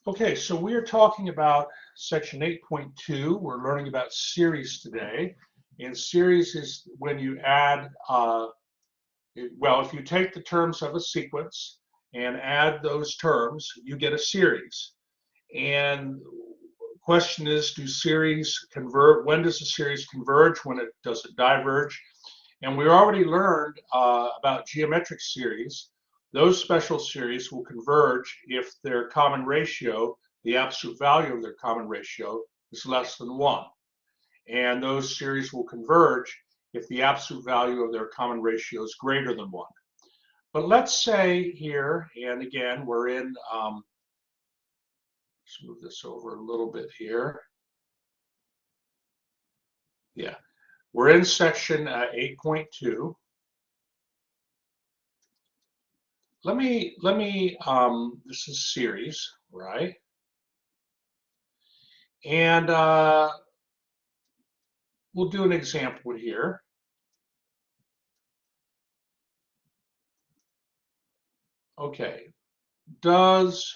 Okay, so we are talking about section 8.2. We're learning about series today. And series is when you add, well, if you take the terms of a sequence and add those terms, you get a series. And question is, do series convert? When does a series converge? Does it diverge? And we already learned about geometric series. Those special series will converge if their common ratio, the absolute value of their common ratio, is less than 1. And those series will converge if the absolute value of their common ratio is greater than 1. But let's say here, and again, we're in, let's move this over a little bit here. Yeah, we're in section 8.2. Let me, this is series, right? And we'll do an example here. Okay, does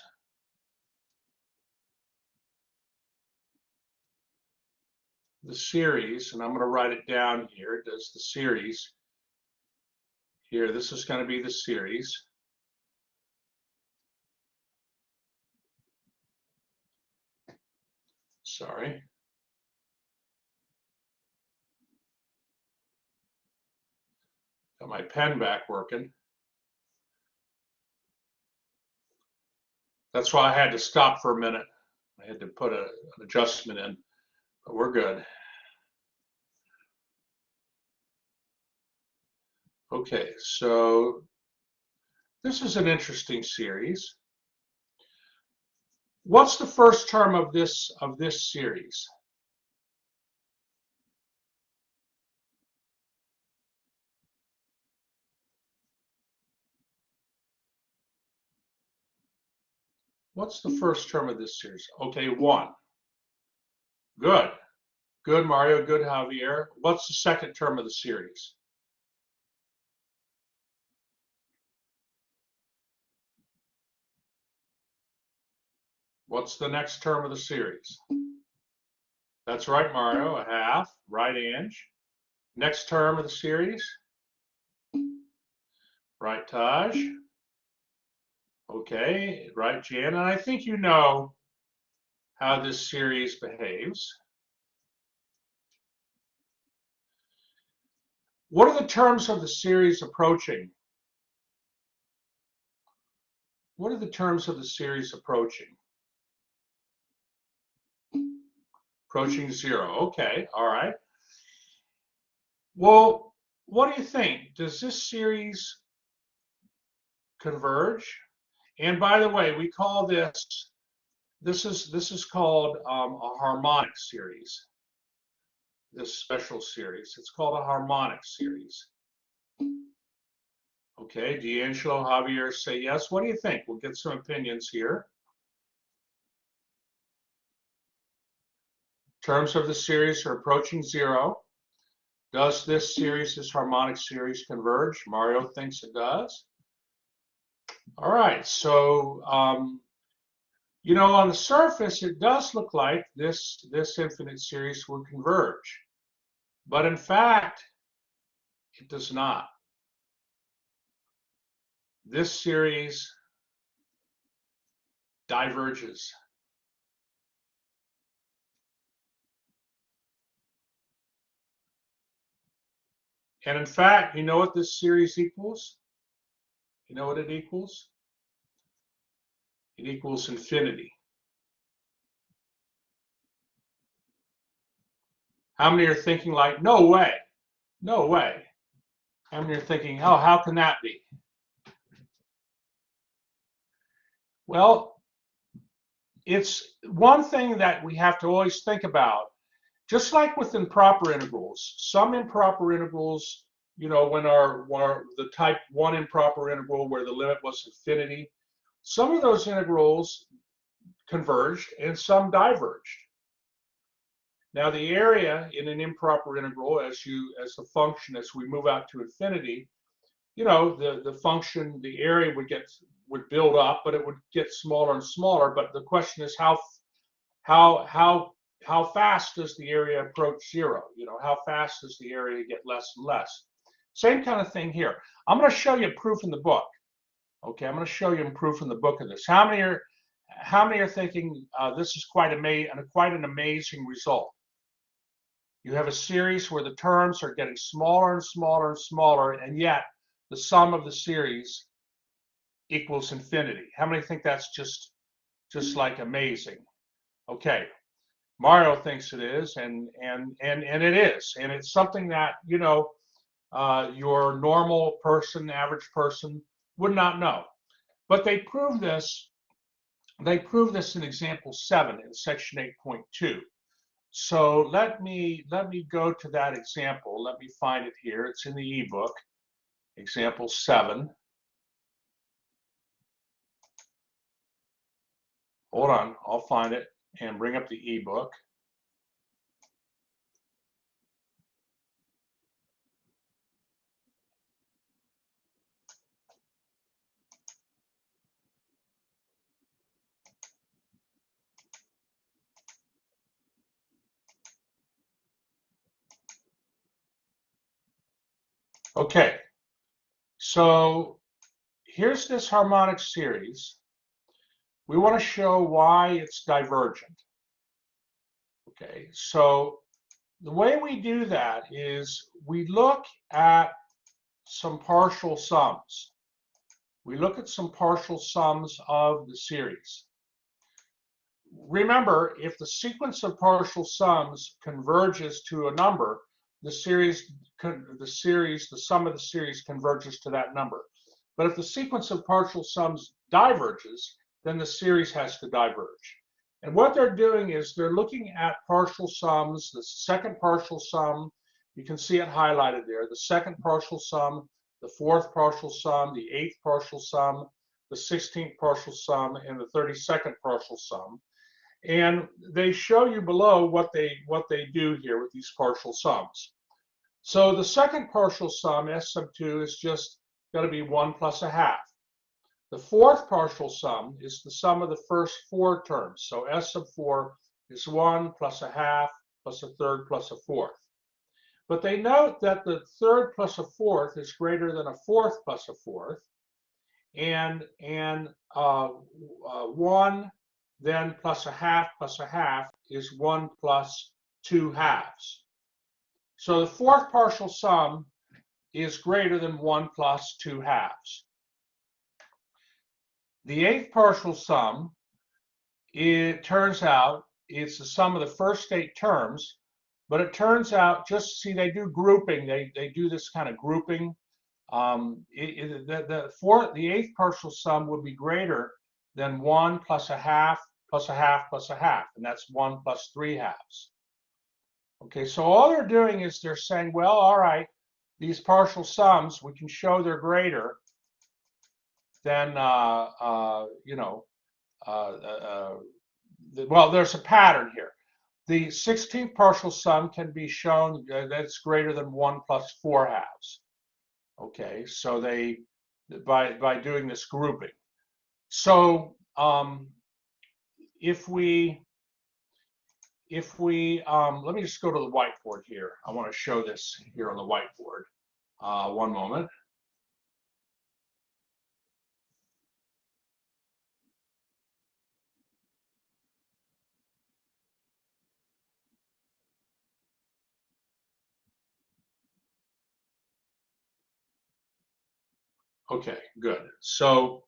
the series, and I'm going to write it down here, does the series, here, this is going to be the series. Sorry. Got my pen back working. That's why I had to stop for a minute. I had to put an adjustment in, but we're good. Okay, so this is an interesting series. What's the first term of this series? What's the first term of this series? Okay, 1. Good. Good, Mario. Good, Javier. What's the second term of the series? What's the next term of the series? That's right, Mario. A half. Right, Ange. Next term of the series? Right, Taj. Okay, right, Jan. And I think you know how this series behaves. What are the terms of the series approaching? What are the terms of the series approaching? Approaching 0. Okay, all right. Well, what do you think? Does this series converge? And by the way, we call this is called a harmonic series. This special series. It's called a harmonic series. Okay, D'Angelo, Javier say yes. What do you think? We'll get some opinions here. Terms of the series are approaching 0. Does this series, this harmonic series, converge? Mario thinks it does. All right, so you know, on the surface, it does look like this infinite series will converge, but in fact, it does not. This series diverges. And in fact, you know what this series equals? You know what it equals? It equals infinity. How many are thinking like, no way, no way? How many are thinking, oh, how can that be? Well, it's one thing that we have to always think about. Just like with improper integrals, some improper integrals, you know, when the type 1 improper integral where the limit was infinity, some of those integrals converged and some diverged. Now the area in an improper integral, as the function, as we move out to infinity, you know, the function, the area would build up, but it would get smaller and smaller. But the question is how fast does the area approach zero? You know, how fast does the area get less and less? Same kind of thing here. I'm going to show you proof in the book. Okay, I'm going to show you proof in the book of this. How many are thinking this is quite an amazing result? You have a series where the terms are getting smaller and smaller and smaller, and yet the sum of the series equals infinity. How many think that's just like amazing? Okay, Mario thinks it is, and it is, and it's something that, you know, your normal person, average person, would not know. But they prove this. They prove this in example 7 in section 8.2. So let me go to that example. Let me find it here. It's in the ebook, example 7. Hold on, I'll find it and bring up the ebook. Okay, so here's this harmonic series. We want to show why it's divergent. Okay, so the way we do that is we look at some partial sums. We look at some partial sums of the series. Remember, if the sequence of partial sums converges to a number, the sum of the series converges to that number. But if the sequence of partial sums diverges, then the series has to diverge. And what they're doing is they're looking at partial sums, the second partial sum, you can see it highlighted there, the second partial sum, the fourth partial sum, the eighth partial sum, the 16th partial sum, and the 32nd partial sum. And they show you below what they do here with these partial sums. So the second partial sum, S sub 2, is just going to be 1 plus a half. The fourth partial sum is the sum of the first 4 terms. So S sub 4 is 1 plus a half plus a third plus a fourth. But they note that the third plus a fourth is greater than a fourth plus a fourth, and 1 then plus a half is 1 plus 2 halves. So the fourth partial sum is greater than 1 plus 2 halves. The eighth partial sum, it turns out it's the sum of the first 8 terms, but it turns out, just see, they do grouping. They do this kind of grouping. The eighth partial sum would be greater than 1 plus a half plus a half plus a half, and that's 1 plus 3 halves. Okay, so all they're doing is they're saying, well, all right, these partial sums, we can show they're greater than, well, there's a pattern here. The 16th partial sum can be shown that's greater than 1 plus 4 halves. Okay, so they, by doing this grouping. So if we let me just go to the whiteboard here. I want to show this here on the whiteboard. One moment. Okay, good. So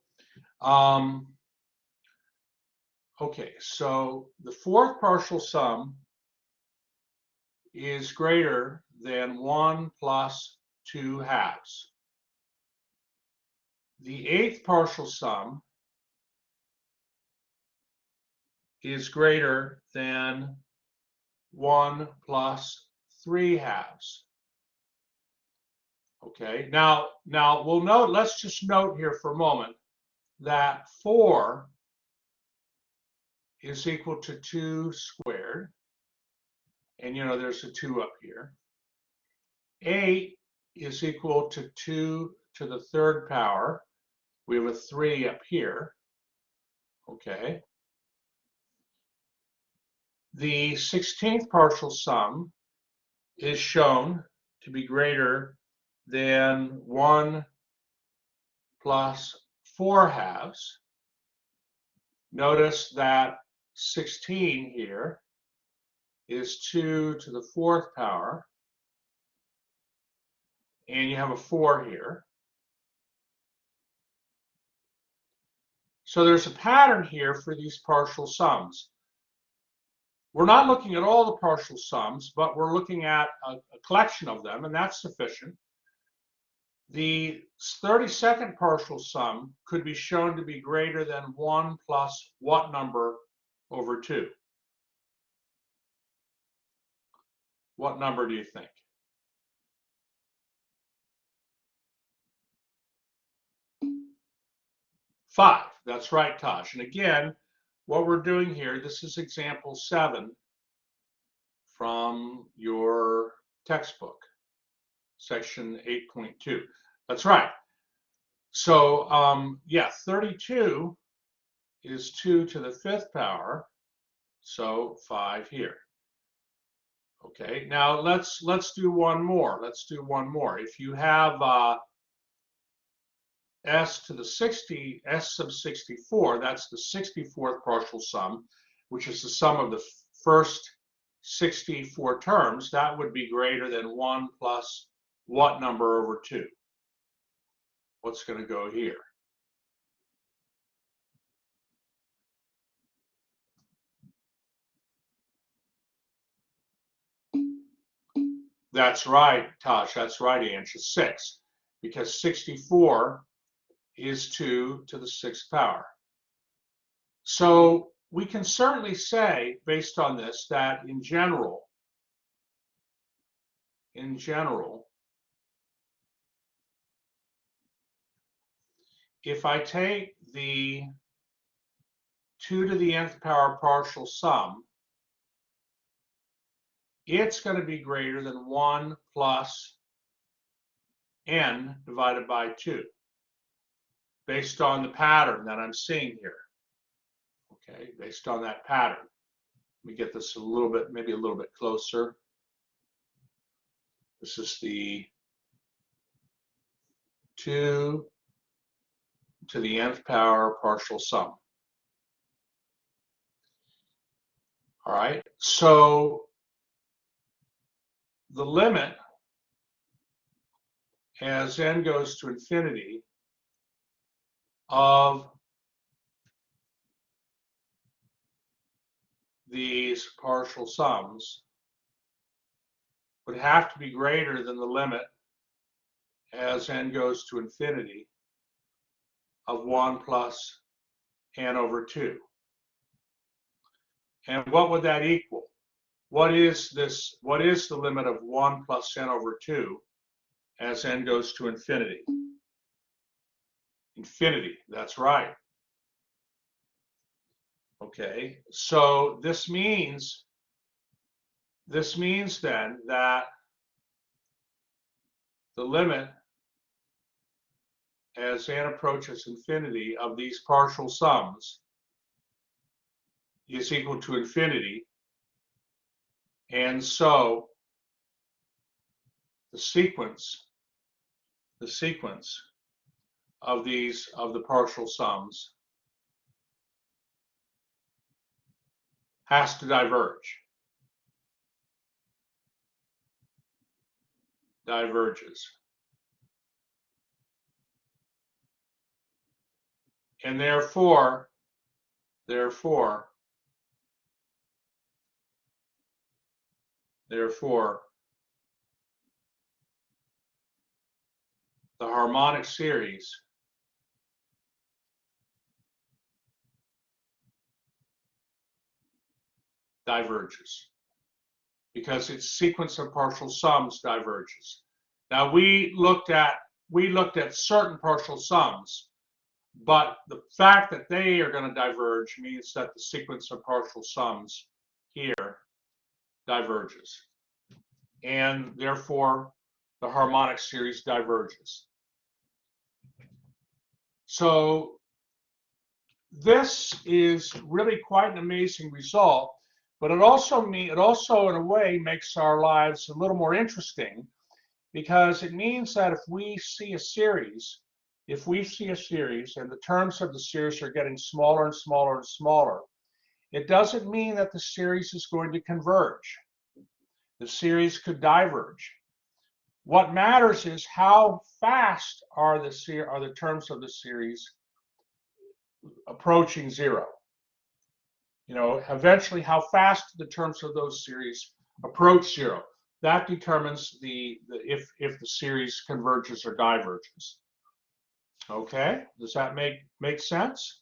okay, so the fourth partial sum is greater than 1 plus 2 halves. The eighth partial sum is greater than 1 plus 3 halves. Okay, now we'll note, let's just note here for a moment that 4 is equal to 2 squared. And you know, there's a 2 up here. 8 is equal to 2 to the third power. We have a 3 up here. Okay. The 16th partial sum is shown to be greater than 1 plus 4 halves. Notice that 16 here is 2 to the 4th power, and you have a 4 here. So there's a pattern here for these partial sums. We're not looking at all the partial sums, but we're looking at a collection of them, and that's sufficient. The 32nd partial sum could be shown to be greater than 1 plus what number over 2? What number do you think? 5. That's right, Tosh. And again, what we're doing here, this is example 7 from your textbook, section 8.2. That's right. So yeah, 32 is 2 to the 5th power, so 5 here. Okay, now let's do one more. Let's do one more. If you have s to the 60, s sub 64, that's the 64th partial sum, which is the sum of the first 64 terms, that would be greater than 1 plus what number over 2? What's going to go here? That's right, Tosh. That's right, Ange. 6, because 64 is 2 to the 6th power. So we can certainly say, based on this, that in general, if I take the 2 to the nth power partial sum, it's going to be greater than 1 plus n divided by 2, based on the pattern that I'm seeing here. Okay, based on that pattern. Let me get this a little bit, maybe a little bit closer. This is the 2 to the nth power partial sum. All right, so the limit as n goes to infinity of these partial sums would have to be greater than the limit as n goes to infinity of 1 plus n over 2. And what would that equal? What is this? What is the limit of 1 plus n over 2 as n goes to infinity? Infinity, that's right. Okay, so this means then that the limit as n approaches infinity of these partial sums is equal to infinity, and so the sequence of the partial sums has to diverges. And therefore, the harmonic series diverges because its sequence of partial sums diverges. Now we looked at certain partial sums, but the fact that they are going to diverge means that the sequence of partial sums here diverges, and therefore the harmonic series diverges. So this is really quite an amazing result, but it also in a way makes our lives a little more interesting, because it means that if we see a series and the terms of the series are getting smaller and smaller and smaller, it doesn't mean that the series is going to converge. The series could diverge. What matters is how fast are the terms of the series approaching zero. You know, eventually how fast the terms of those series approach zero. That determines if the series converges or diverges. Okay, does that make sense?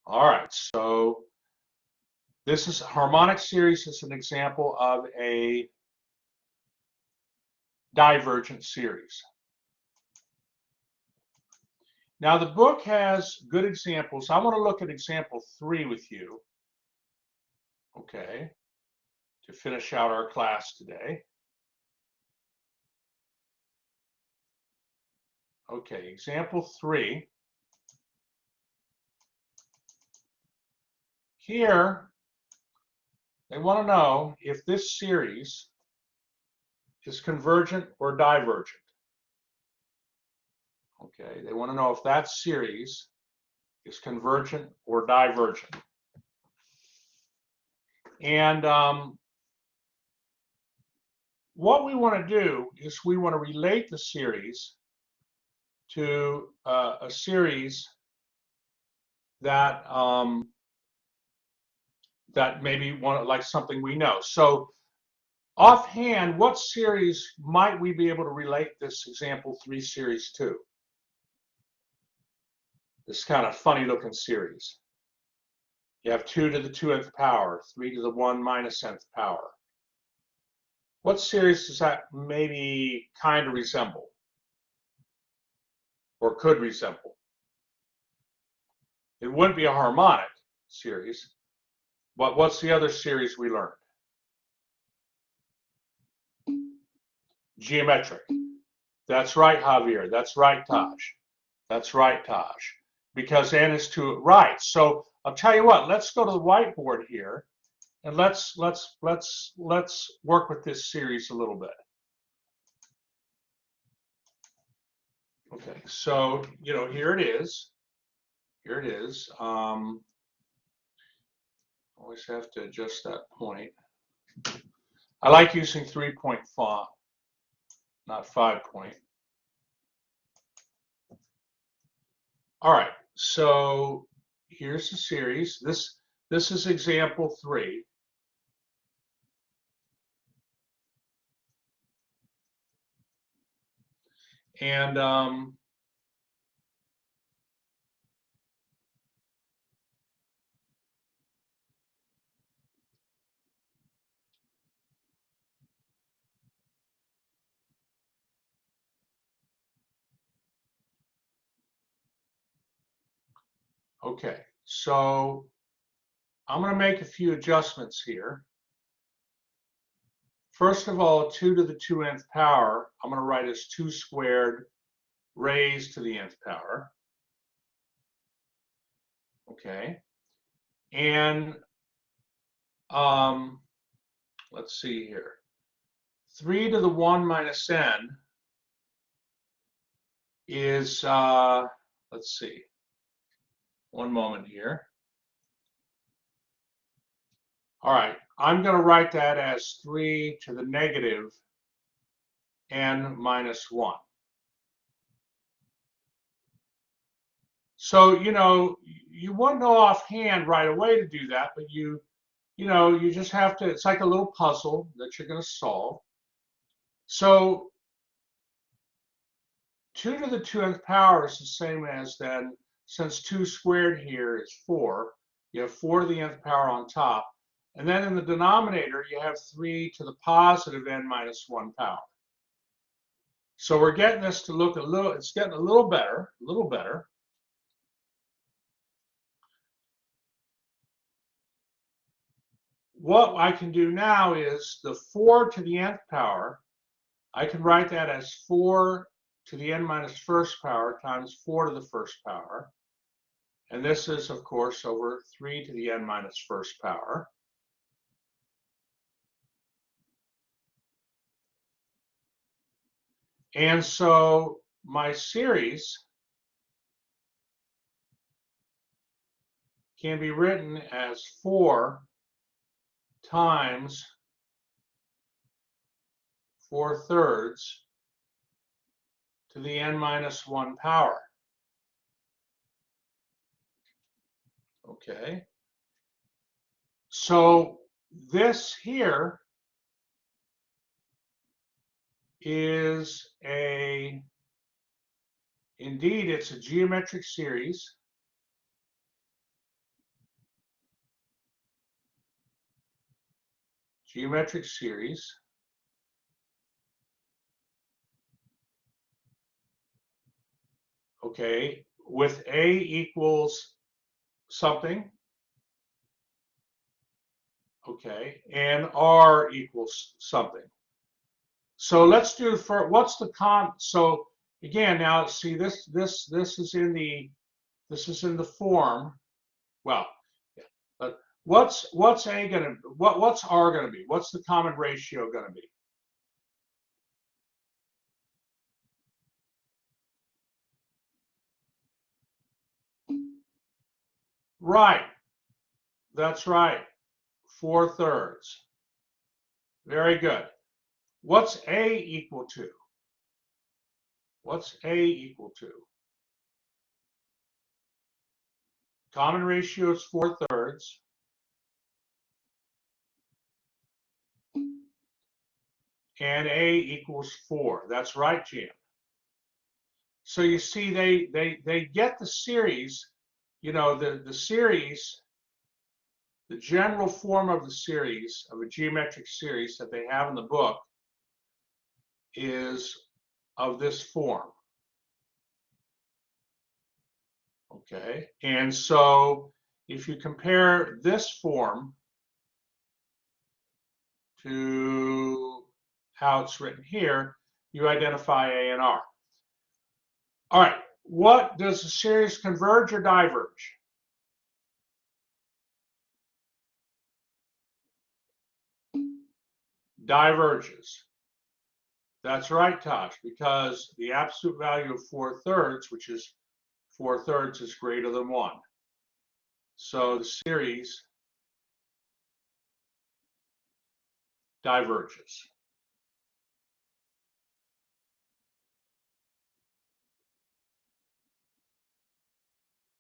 All right, so this is harmonic series is an example of a divergent series. Now the book has good examples. I want to look at example 3 with you, okay, to finish out our class today. Okay, example 3. Here, they want to know if this series is convergent or divergent. Okay, they want to know if that series is convergent or divergent. And what we want to do is we want to relate the series to a series that that maybe like something we know. So offhand, what series might we be able to relate this example 3 series to? This kind of funny looking series. You have 2 to the 2nth power, 3 to the 1 minus nth power. What series does that maybe kind of resemble or could resemble? It wouldn't be a harmonic series, but what's the other series we learned? Geometric. That's right, Javier. That's right, Taj. That's right, Taj. Because n is 2, right. So I'll tell you what, let's go to the whiteboard here and let's work with this series a little bit. Okay, so here it is. Here it is. Always have to adjust that point. I like using 3-point font, not 5-point. All right, so here's the series. This is example 3. And okay, so I'm going to make a few adjustments here. First of all, 2 to the 2nth power, I'm going to write as 2 squared raised to the nth power. Okay, and let's see here. 3 to the 1 minus n is, let's see, one moment here. All right, I'm going to write that as 3 to the negative n minus 1. So, you wouldn't know offhand right away to do that, but you just have to, it's like a little puzzle that you're going to solve. So 2 to the 2nth power is the same as then, since 2 squared here is 4, you have 4 to the nth power on top. And then in the denominator, you have 3 to the positive n minus 1 power. So we're getting this to look it's getting a little better, What I can do now is the 4 to the nth power, I can write that as 4 to the n minus first power times 4 to the first power. And this is, of course, over 3 to the n minus first power. And so my series can be written as 4 times 4/3 to the n minus 1 power. Okay. So this here is indeed, it's a geometric series. Geometric series. Okay, with A equals something. Okay, and R equals something. So let's do for what's the so again, now see this is in the form. Well, but what's A gonna what's R gonna be? What's the common ratio gonna be? Right. That's right. 4/3. Very good. What's A equal to? What's A equal to? Common ratio is 4/3. And A equals 4. That's right, Jim. So you see, they get the series, the series, the general form of the series, of a geometric series that they have in the book is of this form. Okay, and so if you compare this form to how it's written here, you identify A and R. All right, what does the series converge or diverge? Diverges. That's right, Tosh, because the absolute value of 4/3, which is 4/3, is greater than 1. So the series diverges.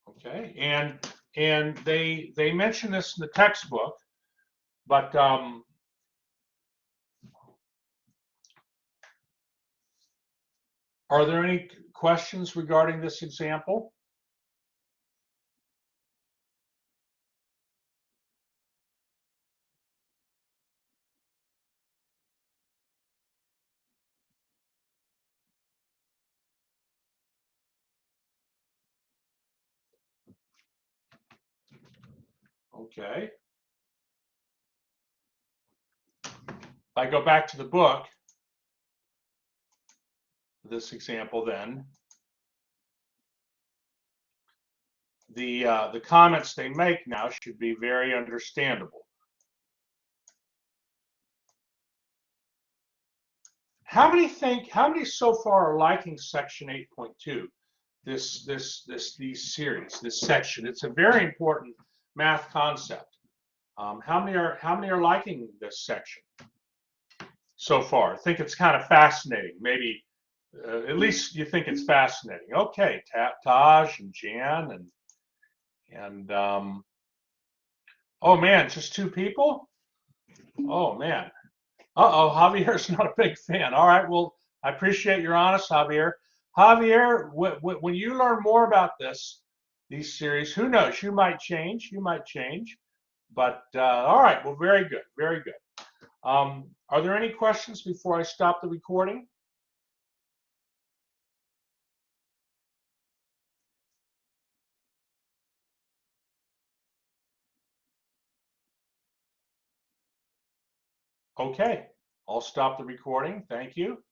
Okay, and they mention this in the textbook, but are there any questions regarding this example? Okay. If I go back to the book, this example then, the comments they make now should be very understandable. How many so far are liking section 8.2? These series, this section. It's a very important math concept. How many are liking this section so far? I think it's kind of fascinating. Maybe at least you think it's fascinating. Okay, Taj and Jan and oh man, just 2 people? Oh man. Uh-oh, Javier's not a big fan. All right, well, I appreciate your honest, Javier. Javier, when you learn more about these series, who knows? You might change. You might change. But all right, well, very good, very good. Are there any questions before I stop the recording? Okay, I'll stop the recording. Thank you.